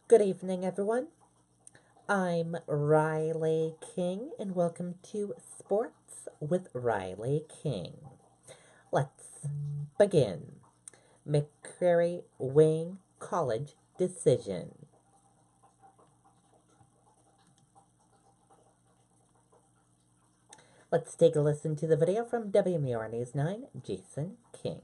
Good evening, everyone. I'm Riley King, and welcome to Sports with Riley King. Let's begin. McCreary Wayne College decision. Let's take a listen to the video from WMUR News 9, Jason King.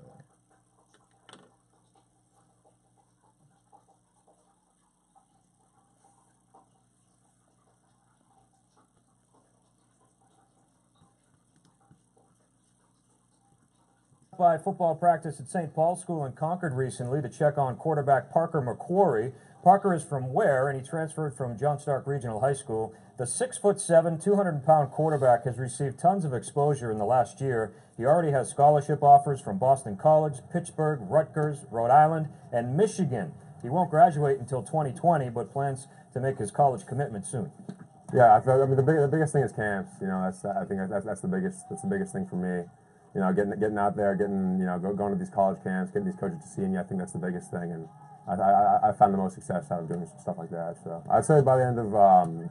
By football practice at St. Paul's School in Concord recently to check on quarterback Parker McQuarrie. Parker is from Ware, and he transferred from John Stark Regional High School. The 6'7", 200-pound quarterback has received tons of exposure in the last year. He already has scholarship offers from Boston College, Pittsburgh, Rutgers, Rhode Island, and Michigan. He won't graduate until 2020, but plans to make his college commitment soon. Yeah, I mean the biggest thing is camps. I think that's the biggest thing for me. Getting out there, going to these college camps, getting these coaches to see me. I think that's the biggest thing, and I found the most success out of doing stuff like that. So I'd say by the end of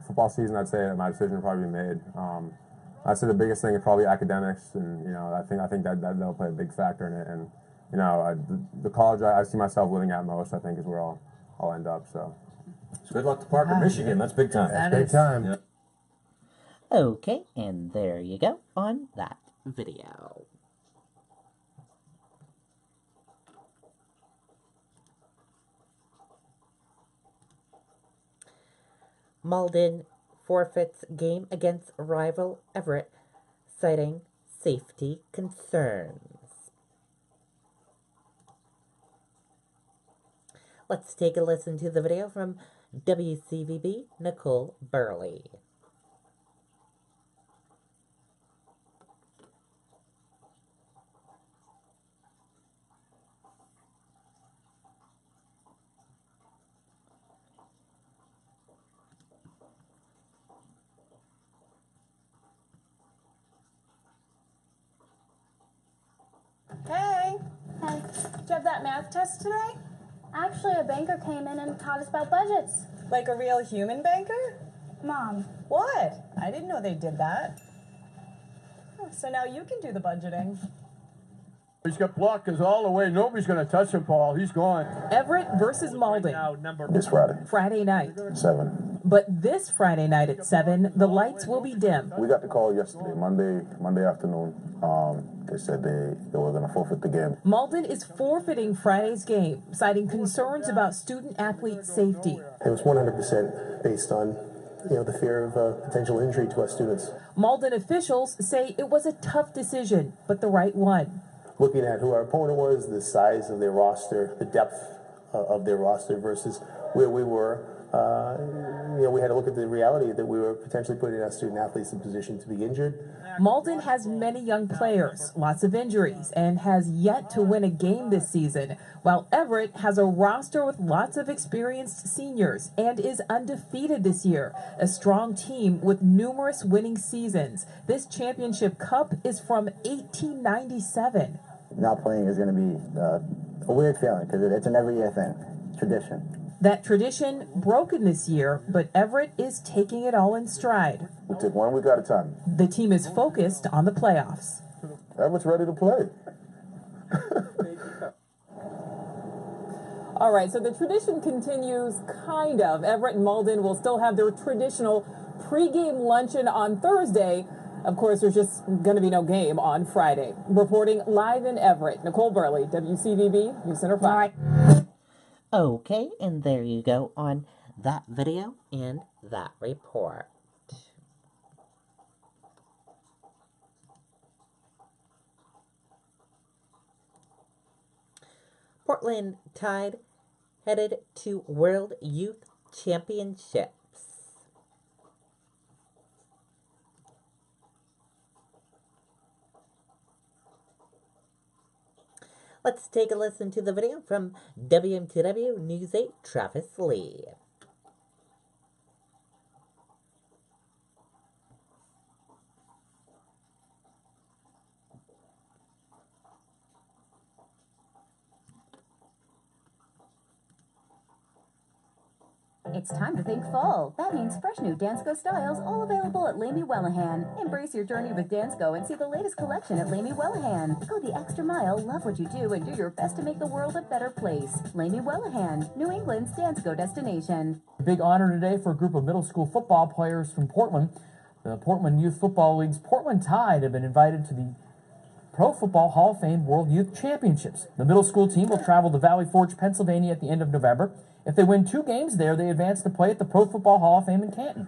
football season, I'd say my decision will probably be made. I'd say the biggest thing is probably academics, and I think that'll play a big factor in it. And the college I see myself living at most, I think, is where I'll end up. So good luck to Parker, Michigan. That's big time. that's big time. Yeah. Okay, and there you go on that video. Malden forfeits game against rival Everett, citing safety concerns. Let's take a listen to the video from WCVB Nicole Burley. Hey, Hey, did you have that math test today? actually, a banker came in and taught us about budgets. Like a real human banker? Mom, What? I didn't know they did that. Oh, so now you can do the budgeting. He's got blockers all the way. Nobody's going to touch him, Paul. He's gone. Everett versus Malden, This Friday, Friday night. 7. But this Friday night at 7, the lights will be dim. We got the call yesterday, Monday afternoon. They said they were going to forfeit the game. Malden is forfeiting Friday's game, citing concerns about student-athlete safety. It was 100% based on, the fear of potential injury to our students. Malden officials say it was a tough decision, but the right one. Looking at who our opponent was, the size of their roster, the depth of their roster versus where we were, we had to look at the reality that we were potentially putting our student athletes in position to be injured. Malden has many young players, lots of injuries, and has yet to win a game this season, while Everett has a roster with lots of experienced seniors and is undefeated this year, a strong team with numerous winning seasons. This championship cup is from 1897. Not playing is going to be a weird feeling because it's an every year thing, tradition. That tradition broken this year, but Everett is taking it all in stride. We'll take 1 week at a time. The team is focused on the playoffs. Everett's ready to play. All right, so the tradition continues, kind of. Everett and Malden will still have their traditional pregame luncheon on Thursday. Of course, there's just going to be no game on Friday. Reporting live in Everett, Nicole Burley, WCVB, News Center 5. Okay, and there you go on that video and that report. Portland Tide headed to World Youth Championships. Let's take a listen to the video from WMTW News 8, Travis Lee. It's time to think fall. That means fresh new Dansko styles, all available at Lamy Wellahan. Embrace your journey with Dansko and see the latest collection at Lamy Wellahan. Go the extra mile, love what you do, and do your best to make the world a better place. Lamy Wellahan, New England's Dansko destination. Big honor today for a group of middle school football players from Portland. The Portland Youth Football League's Portland Tide have been invited to the Pro Football Hall of Fame World Youth Championships. The middle school team will travel to Valley Forge, Pennsylvania at the end of November. If they win 2 games there, they advance to play at the Pro Football Hall of Fame in Canton.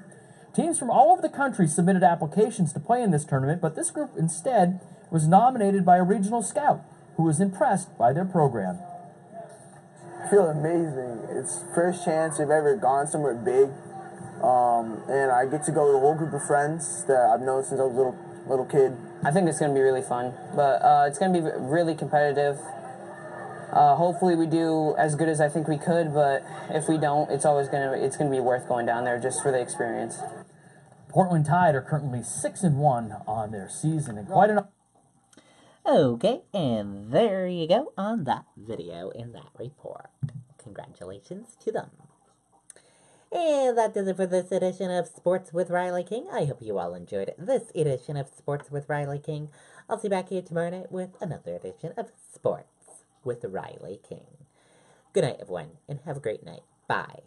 Teams from all over the country submitted applications to play in this tournament, but this group instead was nominated by a regional scout who was impressed by their program. I feel amazing. It's first chance I've ever gone somewhere big, and I get to go with a whole group of friends that I've known since I was a little kid. I think it's going to be really fun, but it's going to be really competitive. Hopefully we do as good as I think we could, but if we don't, it's going to be worth going down there just for the experience. Portland Tide are currently 6-1 on their season, and quite enough. Okay, and there you go on that video and that report. Congratulations to them. And that does it for this edition of Sports with Riley King. I hope you all enjoyed this edition of Sports with Riley King. I'll see you back here tomorrow night with another edition of Sports with Riley King. Good night, everyone, and have a great night. Bye.